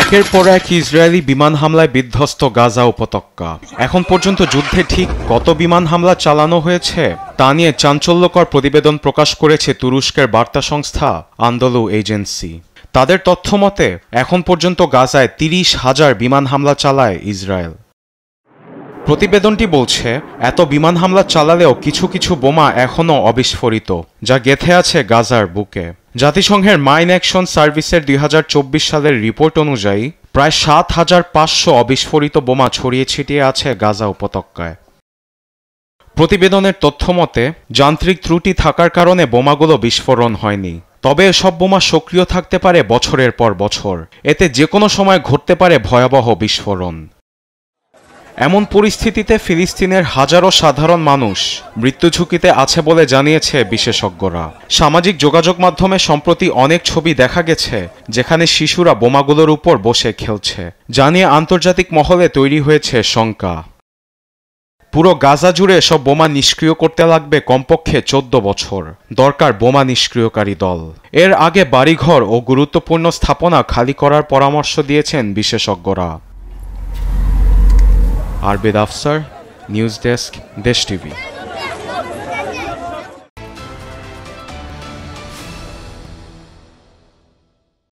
একের পর এক ইসরায়েলি বিমান হামলায় বিধ্বস্ত গাজা উপত্যকা। এখন পর্যন্ত যুদ্ধে ঠিক কত বিমান হামলা চালানো হয়েছে তা নিয়ে চাঞ্চল্যকর প্রতিবেদন প্রকাশ করেছে তুরস্কের বার্তা সংস্থা আন্দোলু এজেন্সি। তাদের তথ্যমতে এখন পর্যন্ত গাজায় ৩০,০০০ বিমান হামলা চালায় ইসরায়েল। প্রতিবেদনটি বলছে, এত বিমান হামলা চালালেও কিছু কিছু বোমা এখনও অবিস্ফোরিত, যা গেঁথে আছে গাজার বুকে। জাতিসংঘের মাইন অ্যাকশন সার্ভিসের ২০২৪ সালের রিপোর্ট অনুযায়ী প্রায় ৭৫০০ অবিস্ফোরিত বোমা ছড়িয়ে ছিটিয়ে আছে গাজা উপত্যকায়। প্রতিবেদনের তথ্যমতে যান্ত্রিক ত্রুটি থাকার কারণে বোমাগুলো বিস্ফোরণ হয়নি, তবে এসব বোমা সক্রিয় থাকতে পারে বছরের পর বছর। এতে যে কোনো সময় ঘটতে পারে ভয়াবহ বিস্ফোরণ। এমন পরিস্থিতিতে ফিলিস্তিনের হাজারো সাধারণ মানুষ মৃত্যু ঝুঁকিতে আছে বলে জানিয়েছে বিশেষজ্ঞরা। সামাজিক যোগাযোগ মাধ্যমে সম্প্রতি অনেক ছবি দেখা গেছে যেখানে শিশুরা বোমাগুলোর উপর বসে খেলছে, যা নিয়ে আন্তর্জাতিক মহলে তৈরি হয়েছে শঙ্কা। পুরো গাজা জুড়ে সব বোমা নিষ্ক্রিয় করতে লাগবে কমপক্ষে ১৪ বছর। দরকার বোমা নিষ্ক্রিয়কারী দল। এর আগে বাড়িঘর ও গুরুত্বপূর্ণ স্থাপনা খালি করার পরামর্শ দিয়েছেন বিশেষজ্ঞরা। আরবেদ আফসার, নিউজ ডেস্ক, দেশ টিভি।